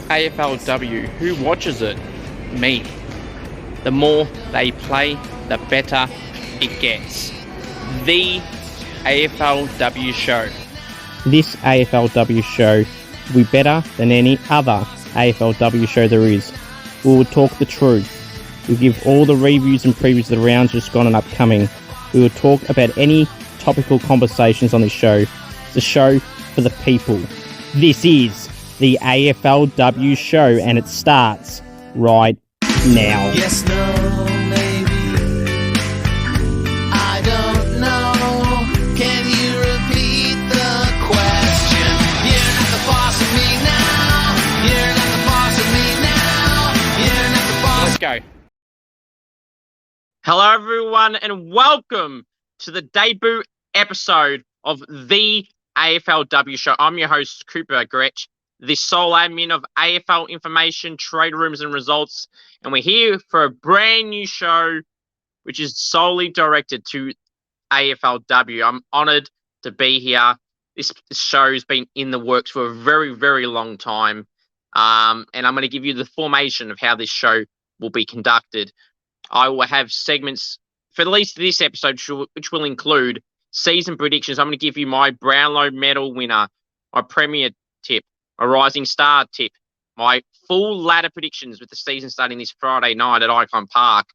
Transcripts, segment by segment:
AFLW. Who watches it? Me. The more they play, the better it gets. The AFLW show. This AFLW show will be better than any other AFLW show there is. We will talk the truth. We'll give all the reviews and previews of the rounds just gone and upcoming. We will talk about any topical conversations on this show. It's a show for the people. This is the AFLW show, and it starts right now. Yes, no, maybe. I don't know. Can you repeat the question? You're not the boss of me now. You're not the boss of me now. You're not the boss. Let's go. Hello, everyone, and welcome to the debut episode of the AFLW show. I'm your host, Cooper Gretsch, the sole admin of AFL information, trade rooms, and results. And we're here for a brand new show, which is solely directed to AFLW. I'm honoured to be here. This show's been in the works for a very, very long time. And I'm going to give you the formation of how this show will be conducted. I will have segments for at least this episode, which will include season predictions. I'm going to give you my Brownlow Medal winner, my Premier tip, a Rising Star tip, my full ladder predictions with the season starting this Friday night at Icon Park.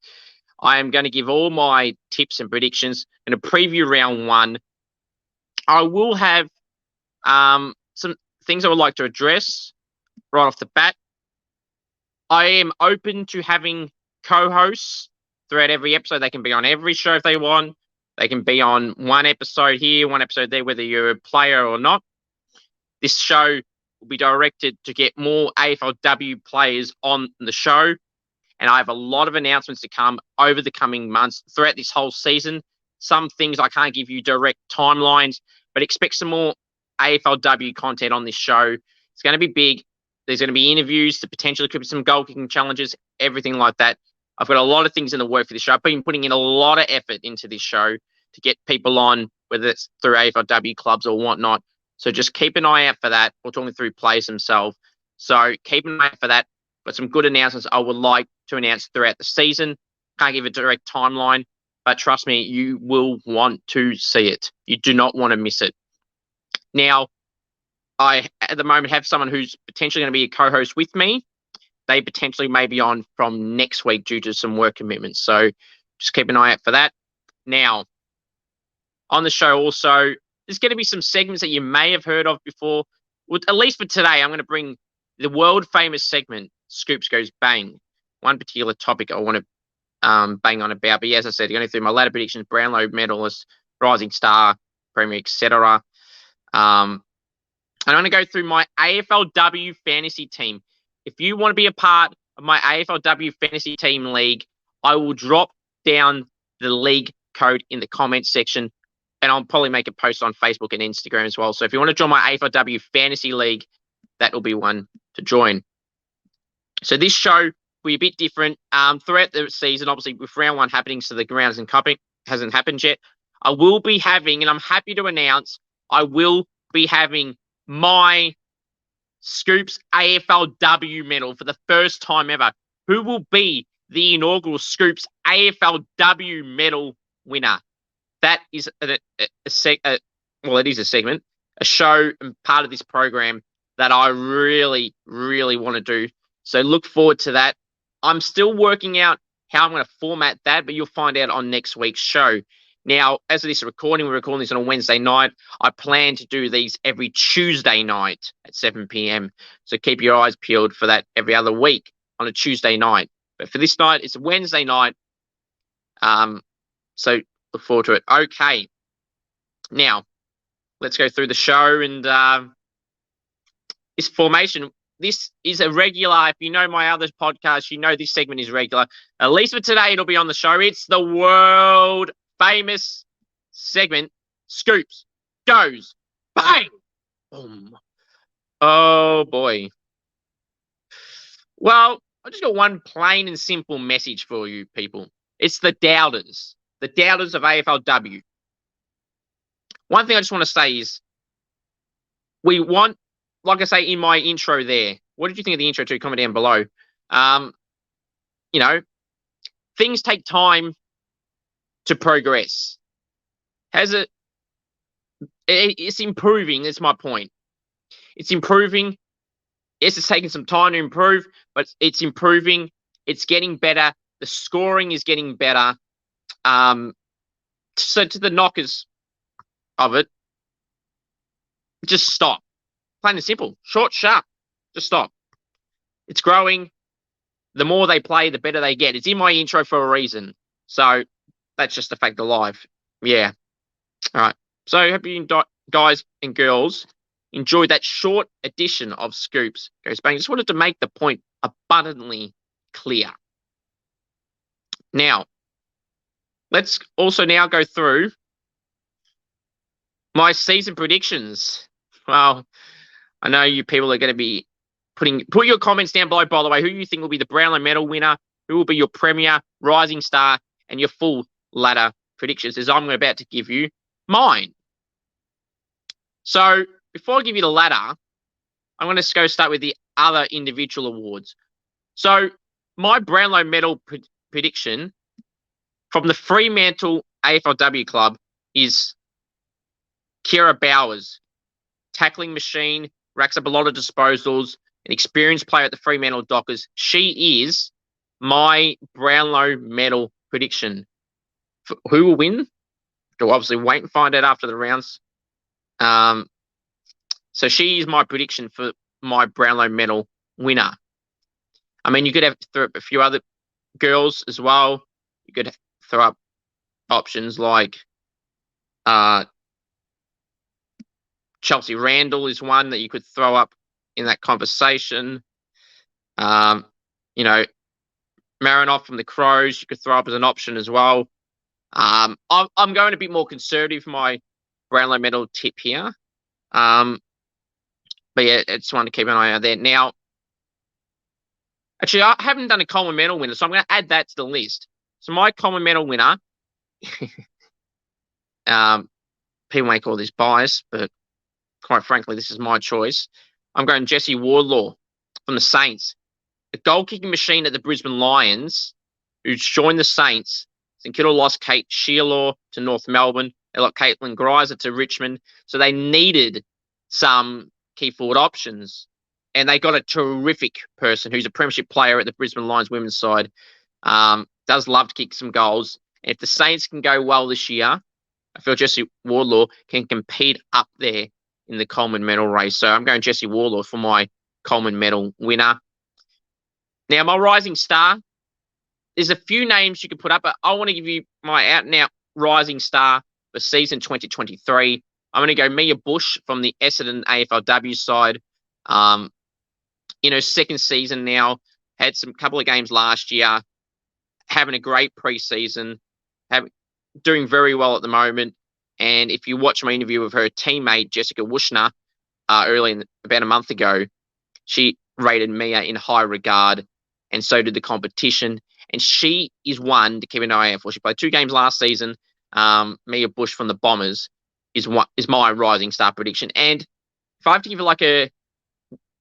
I am going to give all my tips and predictions in a preview round one. I will have some things I would like to address right off the bat. I am open to having co-hosts throughout every episode. They can be on every show if they want. They can be on one episode here, one episode there, whether you're a player or not. This show will be directed to get more AFLW players on the show. And I have a lot of announcements to come over the coming months throughout this whole season. Some things I can't give you direct timelines, but expect some more AFLW content on this show. It's going to be big. There's going to be interviews, the potentially could be some goal kicking challenges, everything like that. I've got a lot of things in the work for this show. I've been putting in a lot of effort into this show to get people on, whether it's through AFLW clubs or whatnot. So just keep an eye out for that. We're talking through players themselves. So keep an eye out for that. But some good announcements I would like to announce throughout the season. Can't give a direct timeline, but trust me, you will want to see it. You do not want to miss it. Now, I, at the moment, have someone who's potentially going to be a co-host with me. They potentially may be on from next week due to some work commitments. So just keep an eye out for that. Now, on the show also, there's going to be some segments that you may have heard of before. Well, at least for today, I'm going to bring the world-famous segment, Scoops Goes Bang. One particular topic I want to bang on about. But yeah, as I said, going through my ladder predictions, Brownlow medalist, Rising Star, Premier, etc. And I'm going to go through my AFLW fantasy team. If you want to be a part of my AFLW fantasy team league, I will drop down the league code in the comments section, and I'll probably make a post on Facebook and Instagram as well. So if you want to join my AFLW fantasy league, that will be one to join. So this show will be a bit different throughout the season. Obviously, with round one happening, so the rounds and cupping hasn't happened yet. I will be having, and I'm happy to announce, I will be having my Scoops AFLW medal for the first time ever. Who will be the inaugural Scoops AFLW medal winner? That is it is a segment, a show and part of this program that I really, really want to do. So look forward to that. I'm still working out how I'm going to format that, but you'll find out on next week's show. Now, as of this recording, we're recording this on a Wednesday night. I plan to do these every Tuesday night at 7 p.m. So keep your eyes peeled for that every other week on a Tuesday night. But for this night, it's a Wednesday night. So look forward to it. Okay. Now, let's go through the show and this formation. This is a regular. If you know my other podcast, you know this segment is regular. At least for today, it'll be on the show. It's the world famous segment, Scoops Goes Bang. Boom. Oh, boy. Well, I just got one plain and simple message for you people. It's the doubters of AFLW. One thing I just want to say is we want, like I say in my intro there, What did you think of the intro too? Comment down below. You know, things take time to progress. It's improving. That's my point. It's improving. Yes, it's taking some time to improve, but it's improving. It's getting better. The scoring is getting better. So to the knockers of it, just stop. Plain and simple. Short, sharp. Just stop. It's growing. The more they play, the better they get. It's in my intro for a reason. So that's just the fact of life. Yeah. All right. So I hope you guys and girls enjoyed that short edition of Scoops Goes Bang. Just wanted to make the point abundantly clear. Now, let's also now go through my season predictions. Well, I know you people are going to be put your comments down below, by the way, who you think will be the Brownlow Medal winner, who will be your Premier, Rising Star, and your full ladder predictions, as I'm about to give you mine. So before I give you the ladder, I'm going to go start with the other individual awards. So my Brownlow Medal prediction from the Fremantle AFLW club is Kira Bowers. Tackling machine, racks up a lot of disposals, an experienced player at the Fremantle Dockers. She is my Brownlow Medal prediction. Who will win? We'll obviously wait and find out after the rounds. So she is my prediction for my Brownlow Medal winner. I mean, you could have throw up a few other girls as well. You could throw up options like Chelsea Randall is one that you could throw up in that conversation. You know, Marinoff from the Crows, you could throw up as an option as well. I'm going a bit more conservative for my Brownlow Medal tip here. But yeah, I just want to keep an eye out there. Now, actually, I haven't done a Coleman Medal winner, so I'm going to add that to the list. So my Coleman Medal winner, people may call this bias, but quite frankly, this is my choice. I'm going Jesse Wardlaw from the Saints. The goal-kicking machine at the Brisbane Lions, who's joined the Saints. St Kilda lost Kate Shearlaw to North Melbourne. They lost Caitlin Greiser to Richmond. So they needed some key forward options. And they got a terrific person who's a premiership player at the Brisbane Lions women's side. Does love to kick some goals. And if the Saints can go well this year, I feel Jesse Wardlaw can compete up there in the Coleman Medal race. So I'm going Jesse Wardlaw for my Coleman Medal winner. Now, my Rising Star, there's a few names you can put up, but I want to give you my out-and-out Rising Star for season 2023. I'm going to go Mia Bush from the Essendon AFLW side. Second season now, had some couple of games last year, having a great preseason, doing very well at the moment. And if you watch my interview with her teammate, Jessica Wushner, about a month ago, she rated Mia in high regard, and so did the competition. And she is one to keep an eye out for. She played 2 games last season. Mia Bush from the Bombers is my Rising Star prediction. And if I have to give you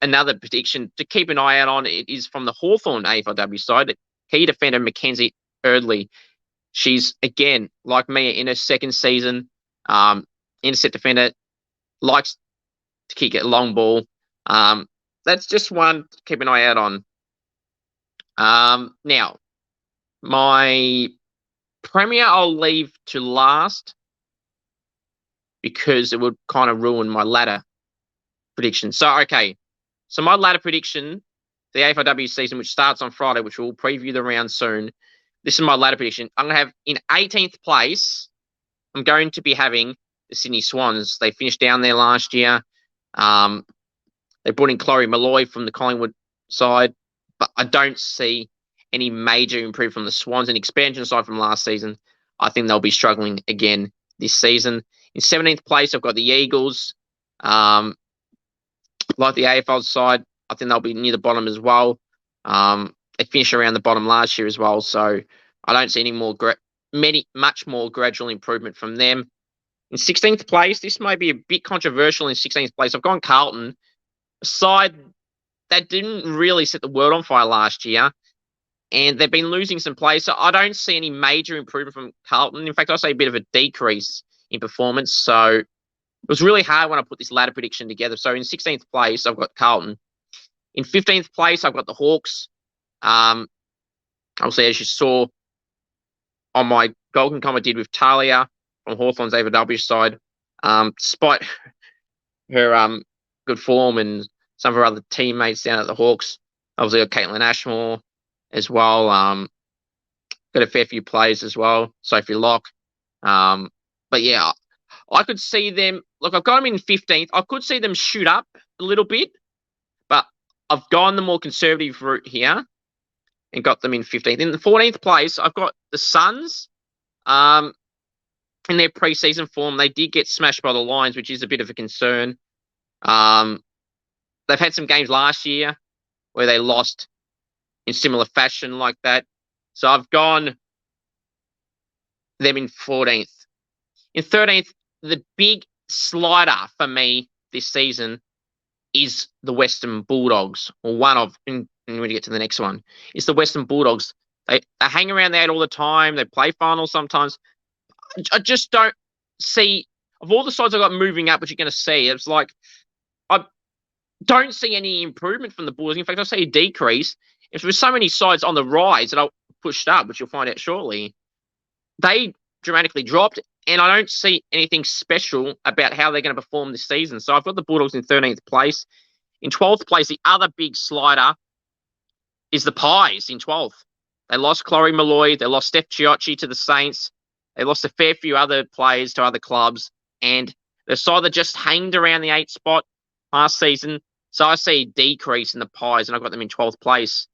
another prediction to keep an eye out on, it is from the Hawthorn AFLW side. Key defender Mackenzie Erdley. She's, again, like Mia, in her second season. Intercept defender, likes to kick a long ball. That's just one to keep an eye out on. Now, my Premier I'll leave to last because it would kind of ruin my ladder prediction. So my ladder prediction, the AFLW season, which starts on Friday, which we'll preview the round soon. This is my ladder prediction. I'm going to have in 18th place, I'm going to be having the Sydney Swans. They finished down there last year. They brought in Chloe Malloy from the Collingwood side, but I don't see any major improvement from the Swans. An expansion side from last season, I think they'll be struggling again this season. In 17th place, I've got the Eagles. Like the AFL side, I think they'll be near the bottom as well. They finished around the bottom last year as well, so I don't see any more much more gradual improvement from them. In 16th place, this may be a bit controversial in 16th place. I've gone Carlton. A side that didn't really set the world on fire last year, and they've been losing some players, so I don't see any major improvement from Carlton. In fact, I say a bit of a decrease in performance. So it was really hard when I put this ladder prediction together. So in 16th place, I've got Carlton. In 15th place, I've got the Hawks. Obviously, as you saw on my Golden comment I did with Talia from Hawthorn's AFLW side, despite her good form and some of her other teammates down at the Hawks, obviously got Caitlin Ashmore as well. Got a fair few players as well, Sophie Locke. But yeah, I could see them. Look, I've got them in 15th. I could see them shoot up a little bit, but I've gone the more conservative route here and got them in 15th. In the 14th place, I've got the Suns. In their preseason form, they did get smashed by the Lions, which is a bit of a concern. They've had some games last year where they lost in similar fashion like that. So I've gone them in 14th. In 13th, the big slider for me this season is the Western Bulldogs, or one of, and when we get to the next one, it's the Western Bulldogs. They hang around there all the time. They play finals sometimes. I just don't see, of all the sides I've got moving up, which you're going to see, it's like, I don't see any improvement from the Bulldogs. In fact, I see a decrease. If there's so many sides on the rise that I pushed up, which you'll find out shortly, they dramatically dropped, and I don't see anything special about how they're going to perform this season. So I've got the Bulldogs in 13th place. In 12th place, the other big slider is the Pies in 12th. They lost Chloe Malloy. They lost Steph Chiocci to the Saints. They lost a fair few other players to other clubs. And the side that just hanged around the 8th spot last season. So I see a decrease in the Pies, and I've got them in 12th place.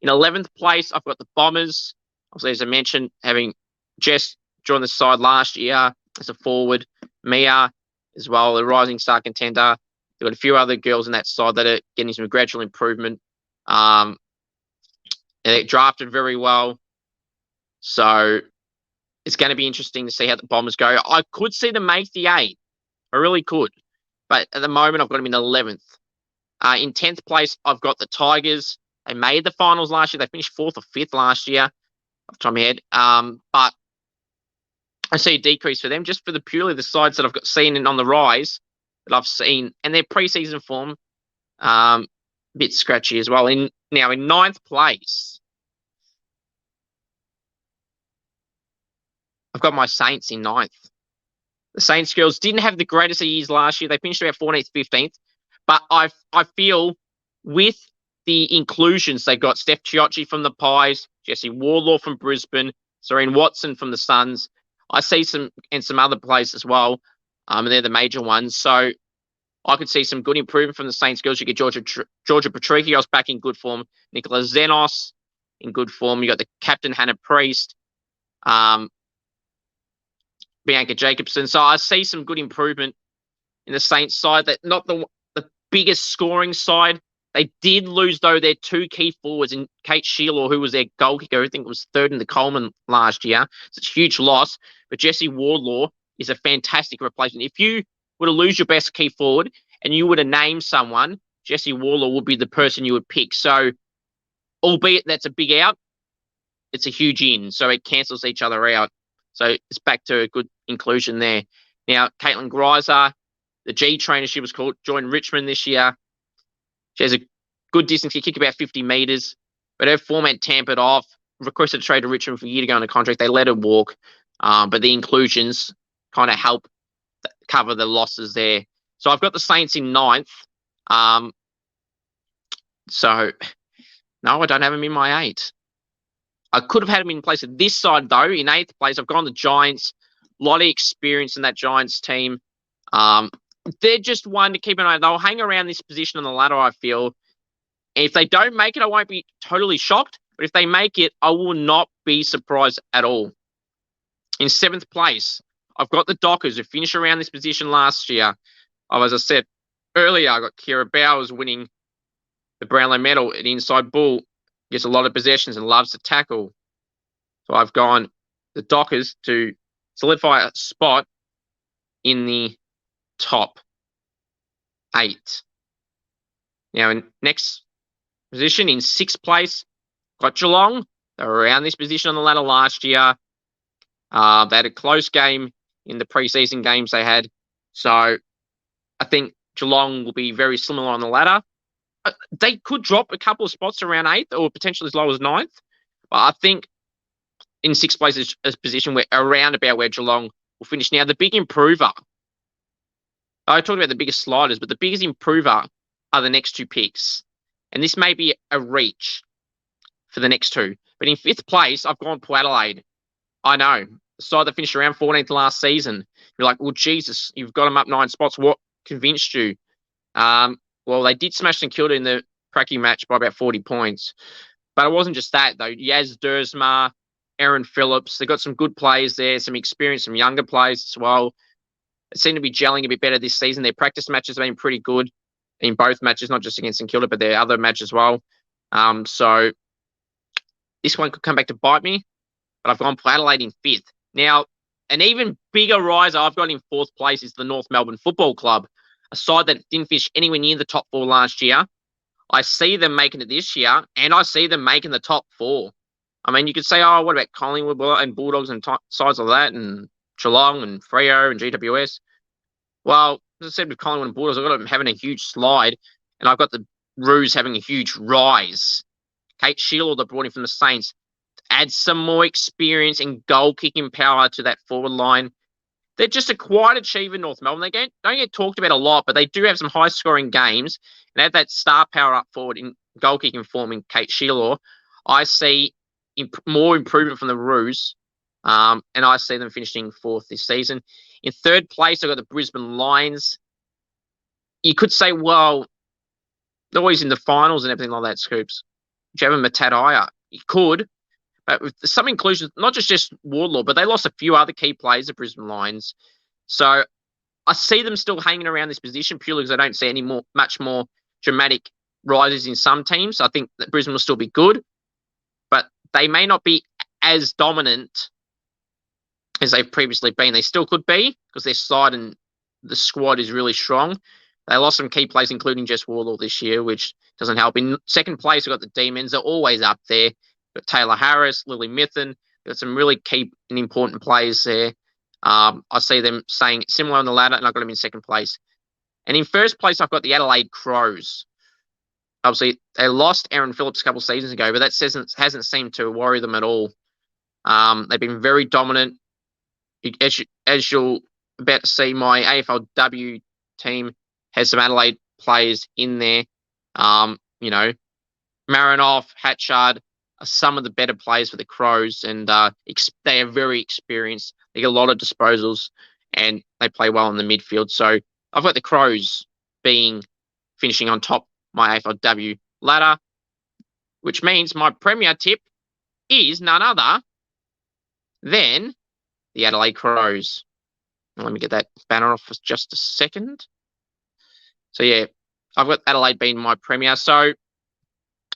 In 11th place, I've got the Bombers. Obviously, as I mentioned, having Jess join the side last year as a forward. Mia as well, a rising star contender. They've got a few other girls in that side that are getting some gradual improvement. They drafted very well. So it's going to be interesting to see how the Bombers go. I could see them make the 8. I really could. But at the moment, I've got them in 11th. In 10th place, I've got the Tigers. They made the finals last year. They finished 4th or 5th last year, off the top of my head. But I see a decrease for them just for the purely the sides that I've got seen on the rise that I've seen, and their preseason form a bit scratchy as well. In 9th place, I've got my Saints in 9th. The Saints girls didn't have the greatest of years last year. They finished about 14th, 15th. But I feel with the inclusions, they got Steph Chiocci from the Pies, Jessie Wardlaw from Brisbane, Serene Watson from the Suns. I see some other players as well. And they're the major ones. So I could see some good improvement from the Saints girls. You get Georgia Patrikios back in good form. Nicola Zenos in good form. You got the captain, Hannah Priest. Bianca Jacobson. So I see some good improvement in the Saints side. That not the biggest scoring side. They did lose, though, their 2 key forwards in Kate Sheila, who was their goal kicker. I think it was 3rd in the Coleman last year. It's a huge loss. But Jessie Wardlaw is a fantastic replacement. If you were to lose your best key forward and you were to name someone, Jessie Wardlaw would be the person you would pick. So, albeit that's a big out, it's a huge in. So it cancels each other out. So it's back to a good inclusion there. Now, Caitlin Greiser, the G trainer she was called, joined Richmond this year. She has a good distance. She kick about 50 metres, but her format tampered off. Requested a trade to Richmond for a year to go on a contract. They let her walk, but the inclusions kind of help cover the losses there. So I've got the Saints in 9th. So, no, I don't have them in my 8. I could have had them in place of this side, though. In 8th place, I've gone the Giants. A lot of experience in that Giants team. They're just one to keep an eye on. They'll hang around this position on the ladder, I feel. And if they don't make it, I won't be totally shocked. But if they make it, I will not be surprised at all. In 7th place, I've got the Dockers, who finished around this position last year. As I said earlier, I got Kira Bowers winning the Brownlow Medal at Inside Bull. Gets a lot of possessions and loves to tackle. So I've gone the Dockers to solidify a spot in the top 8. Now, in next position. In 6th place, got Geelong. They were around this position on the ladder last year. They had a close game in the preseason games they had. So I think Geelong will be very similar on the ladder. They could drop a couple of spots around 8th or potentially as low as 9th. But I think in 6th place is a position where around about where Geelong will finish. Now, the big improver, I talked about the biggest sliders, but the biggest improver are the next 2 picks. And this may be a reach for the next 2. But in 5th place, I've gone Port Adelaide. I know. The side that finished around 14th last season. You're like, well, Jesus, you've got them up 9 spots. What convinced you? Well, they did smash St Kilda in the cracking match by about 40 points. But it wasn't just that, though. Yaz Dersma, Aaron Phillips, they've got some good players there, some experience, some younger players as well. It seemed to be gelling a bit better this season. Their practice matches have been pretty good in both matches, not just against St Kilda, but their other match as well. So this one could come back to bite me, but I've gone Port Adelaide in 5th. Now, an even bigger riser I've got in 4th place is the North Melbourne Football Club, a side that didn't finish anywhere near the top 4 last year. I see them making it this year, and I see them making the top 4. I mean, you could say, oh, what about Collingwood and Bulldogs and sides like that, and Geelong and Freo and GWS? Well, as I said with Collingwood and Bulldogs, I've got them having a huge slide, and I've got the Roos having a huge rise. Kate Sheila, they brought in from the Saints, to add some more experience and goal-kicking power to that forward line. They're just a quiet achiever, North Melbourne. They don't get talked about a lot, but they do have some high-scoring games, and have that star power up forward in goal-kicking form in Kate Sheila. I see more improvement from the Roos, and I see them finishing 4th this season. In 3rd place, I've got the Brisbane Lions. You could say, well, they're always in the finals and everything like that, Scoops. Do you have a Matadaya? You could, but with some inclusions, not just Wardlaw, but they lost a few other key players, the Brisbane Lions. So I see them still hanging around this position purely because I don't see much more dramatic rises in some teams. I think that Brisbane will still be good, but they may not be as dominant as they've previously been. They still could be because their side and the squad is really strong. They lost some key players, including Jess Wardlaw this year, which doesn't help. In 2nd place, we've got the Demons. They're always up there. We've got Taylor Harris, Lily Mithen. We've got some really key and important players there. I see them staying similar on the ladder, and I've got them in 2nd place. And in 1st place, I've got the Adelaide Crows. Obviously, they lost Aaron Phillips a couple of seasons ago, but that hasn't seemed to worry them at all. They've been very dominant. As you're about to see, my AFLW team has some Adelaide players in there. Marinoff, Hatchard are some of the better players for the Crows, and they are very experienced. They get a lot of disposals, and they play well in the midfield. So I've got the Crows finishing on top my AFLW ladder, which means my premier tip is none other than the Adelaide Crows. Let me get that banner off for just a second. So, yeah, I've got Adelaide being my premier. So,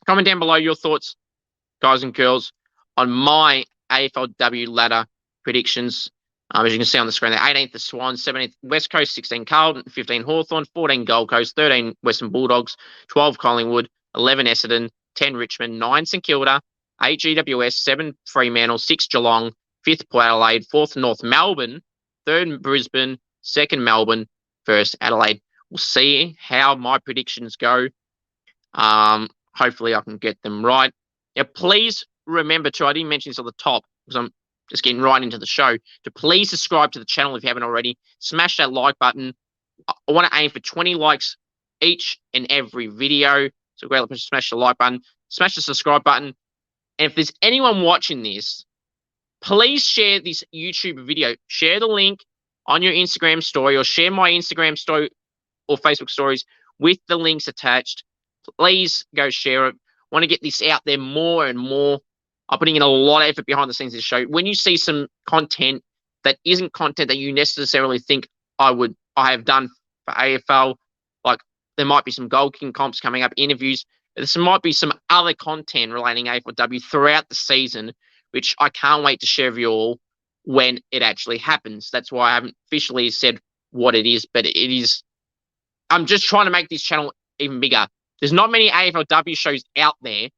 comment down below your thoughts, guys and girls, on my AFLW ladder predictions. As you can see on the screen, the 18th, the Swans, 17th, West Coast, 16, Carlton, 15, Hawthorn, 14, Gold Coast, 13, Western Bulldogs, 12, Collingwood, 11, Essendon, 10, Richmond, 9, St Kilda, 8, GWS, 7, Fremantle, 6, Geelong, 5th, Port Adelaide, 4th, North Melbourne, 3rd, Brisbane, 2nd, Melbourne, 1st, Adelaide. We'll see how my predictions go. Hopefully I can get them right. Now, please remember I didn't mention this on the top because I'm just getting right into the show, to please subscribe to the channel if you haven't already. Smash that like button. I want to aim for 20 likes each and every video. So great, smash the like button, smash the subscribe button. And if there's anyone watching this, please share this YouTube video. Share the link on your Instagram story, or share my Instagram story or Facebook stories with the links attached. Please go share it. I want to get this out there more and more. I'm putting in a lot of effort behind the scenes of the show. When you see some content that isn't content that you necessarily think I have done for AFL, like there might be some goal kicking comps coming up, interviews. There might be some other content relating AFLW throughout the season, which I can't wait to share with you all when it actually happens. That's why I haven't officially said what it is, but it is. I'm just trying to make this channel even bigger. There's not many AFLW shows out there.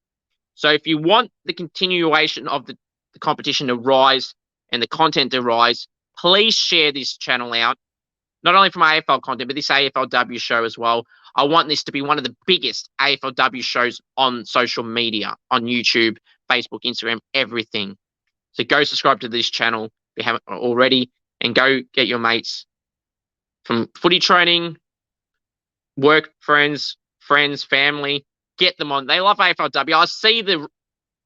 So if you want the continuation of the competition to rise and the content to rise, please share this channel out. Not only from AFL content, but this AFLW show as well. I want this to be one of the biggest AFLW shows on social media, on YouTube, Facebook, Instagram, everything. So go subscribe to this channel if you haven't already, and go get your mates from footy training, work, friends, family. Get them on. They love AFLW.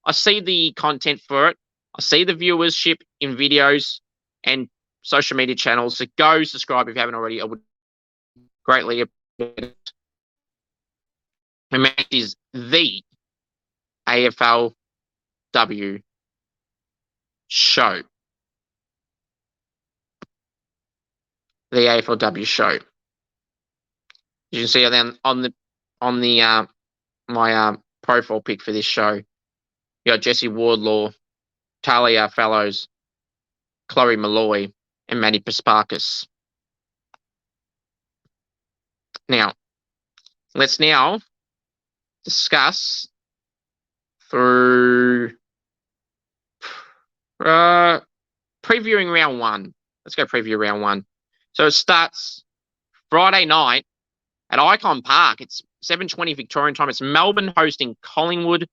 I see the content for it. I see the viewership in videos and social media channels. So go subscribe if you haven't already. I would greatly appreciate it. And that is the AFLW show. The AFLW show. You can see then on the my profile pic for this show, you got Jesse Wardlaw, Talia Fallows, Chloe Malloy, and Maddie Pasparkas. Now, let's now discuss through previewing round one. Let's go preview round one. So it starts Friday night at Icon Park. It's 7:20 Victorian time. It's Melbourne hosting Collingwood.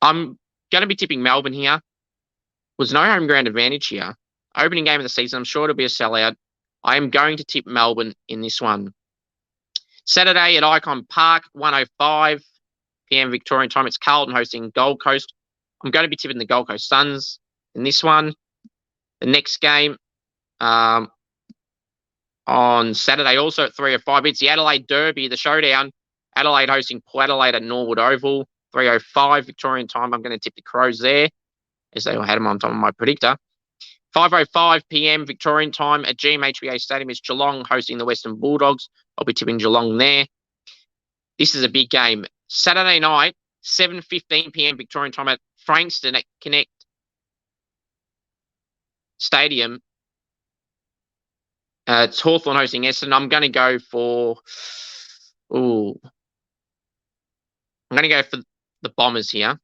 I'm going to be tipping Melbourne here. There's no home ground advantage here. Opening game of the season. I'm sure it'll be a sellout. I am going to tip Melbourne in this one. Saturday at Icon Park, 1:05 p.m. Victorian time. It's Carlton hosting Gold Coast. I'm going to be tipping the Gold Coast Suns in this one. The next game on Saturday, also at 3:05, it's the Adelaide Derby, the showdown. Adelaide hosting Port Adelaide at Norwood Oval, 3:05 Victorian time. I'm going to tip the Crows there, as they had them on top of my predictor. 5:05 p.m. Victorian time at GMHBA Stadium. It's Geelong hosting the Western Bulldogs. I'll be tipping Geelong there. This is a big game. Saturday night, 7:15 p.m. Victorian time at Frankston at Connect Stadium. It's Hawthorn hosting Essendon. I'm going to go for... I'm going to go for the Bombers here.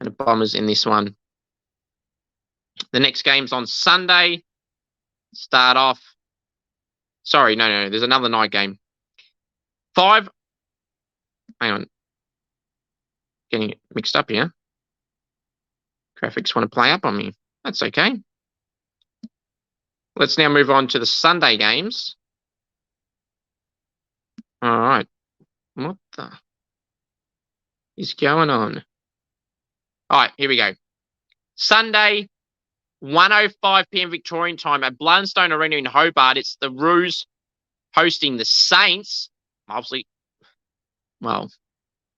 And the Bombers in this one. The next game's on Sunday. Start off... Sorry, no. There's another night game. Hang on. Getting it mixed up here. Graphics want to play up on me. That's okay. Let's now move on to the Sunday games. All right. What the is going on? All right, here we go. Sunday, 1:05 p.m. Victorian time at Blundstone Arena in Hobart. It's the Roos hosting the Saints. Obviously, well,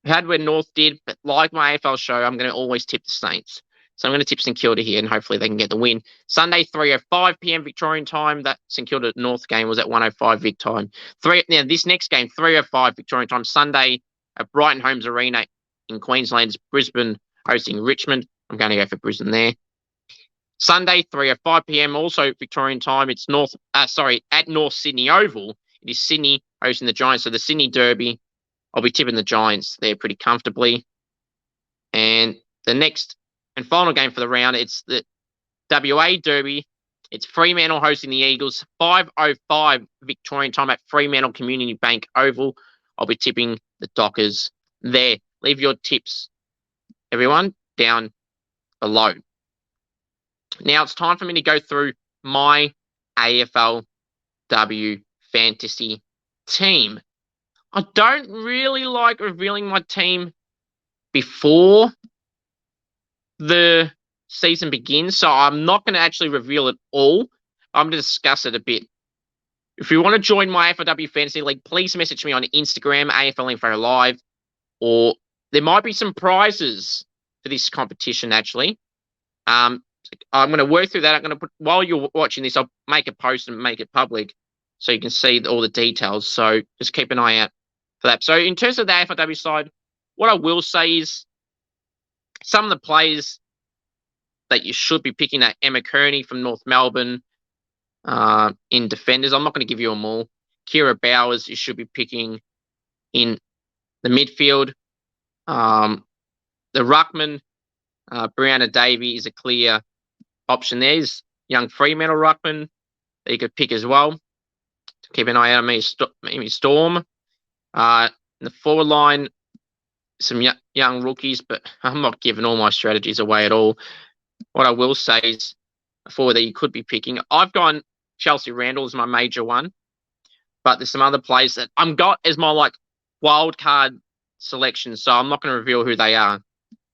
had where North did, but like my AFL show, I'm going to always tip the Saints. So I'm going to tip St Kilda here, and hopefully they can get the win. Sunday, 3:05 p.m. Victorian time. That St Kilda North game was at 1:05 Vic time. Now, this next game, 3:05 Victorian time. Sunday at Brighton Homes Arena in Queensland. It's Brisbane hosting Richmond. I'm going to go for Brisbane there. Sunday, 3:05 p.m. also Victorian time. It's at North Sydney Oval. It is Sydney hosting the Giants. So the Sydney Derby, I'll be tipping the Giants there pretty comfortably. And the next and final game for the round, it's the WA Derby. It's Fremantle hosting the Eagles. 5:05 Victorian time at Fremantle Community Bank Oval. I'll be tipping the Dockers there. Leave your tips, everyone, down below. Now it's time for me to go through my AFLW fantasy team. I don't really like revealing my team before the season begins, so I'm not going to actually reveal it all. I'm going to discuss it a bit. If you want to join my AFLW Fantasy League, please message me on Instagram, AFL Info Live, or there might be some prizes for this competition, actually. I'm going to work through that. I'm going to put, while you're watching this, I'll make a post and make it public so you can see all the details. So just keep an eye out for that. So in terms of the AFLW side, what I will say is some of the players that you should be picking are Emma Kearney from North Melbourne in defenders. I'm not going to give you them all. Kira Bowers, you should be picking in The midfield, the ruckman, Brianna Davey is a clear option there. There's young Fremantle ruckman that you could pick as well. Keep an eye out on me, Storm. In the forward line, some young rookies, but I'm not giving all my strategies away at all. What I will say is a forward that you could be picking. I've gone Chelsea Randall as my major one, but there's some other players that I'm got as my like wild card selection, so I'm not going to reveal who they are.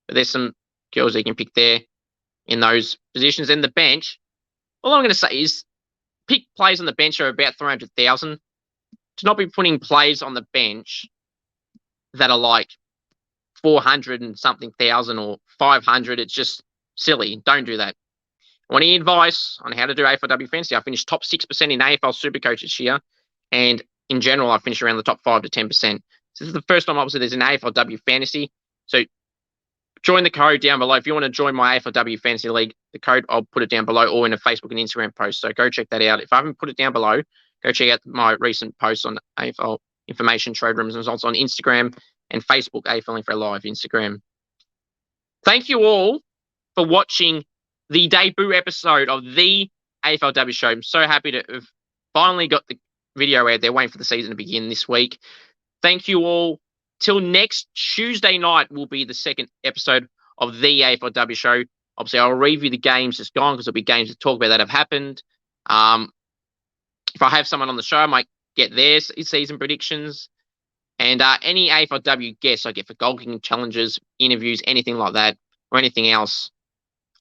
But there's some girls that you can pick there in those positions. And the bench, all I'm going to say is pick players on the bench are about 300,000. To not be putting players on the bench that are like 400 and something thousand or 500, it's just silly. Don't do that. Want any advice on how to do AFLW fantasy? I finished top 6% in AFL Supercoach this year, and in general, I finished around the top 5 to 10%. So this is the first time, obviously, there's an AFLW fantasy. So join the code down below. If you want to join my AFLW fantasy league, the code, I'll put it down below or in a Facebook and Instagram post. So go check that out. If I haven't put it down below, go check out my recent posts on AFL information, trade rooms, and results on Instagram and Facebook, AFL Info Live Instagram. Thank you all for watching the debut episode of the AFLW show. I'm so happy to have finally got the video out there, waiting for the season to begin this week. Thank you all. Till next Tuesday night will be the second episode of the AFLW show. Obviously, I'll review the games that's gone because there'll be games to talk about that have happened. If I have someone on the show, I might get their season predictions. And any AFLW guests I get for goal kicking challenges, interviews, anything like that, or anything else,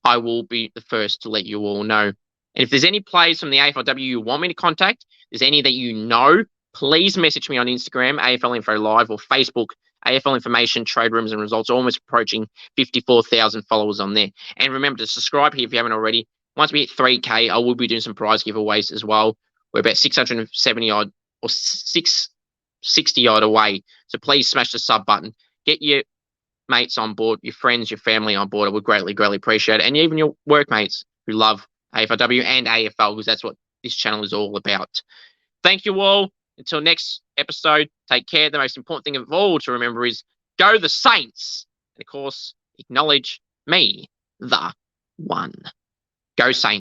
I will be the first to let you all know. And if there's any players from the AFLW you want me to contact, there's any that you know, please message me on Instagram, AFL Info Live, or Facebook, AFL Information, Trade Rooms and Results, almost approaching 54,000 followers on there. And remember to subscribe here if you haven't already. Once we hit 3K, I will be doing some prize giveaways as well. We're about 670 odd or 660 odd away. So please smash the sub button. Get your mates on board, your friends, your family on board. I would greatly, greatly appreciate it. And even your workmates who love AFLW and AFL, because that's what this channel is all about. Thank you all. Until next episode, take care. The most important thing of all to remember is go the Saints. And of course, acknowledge me, the one. Go Saints.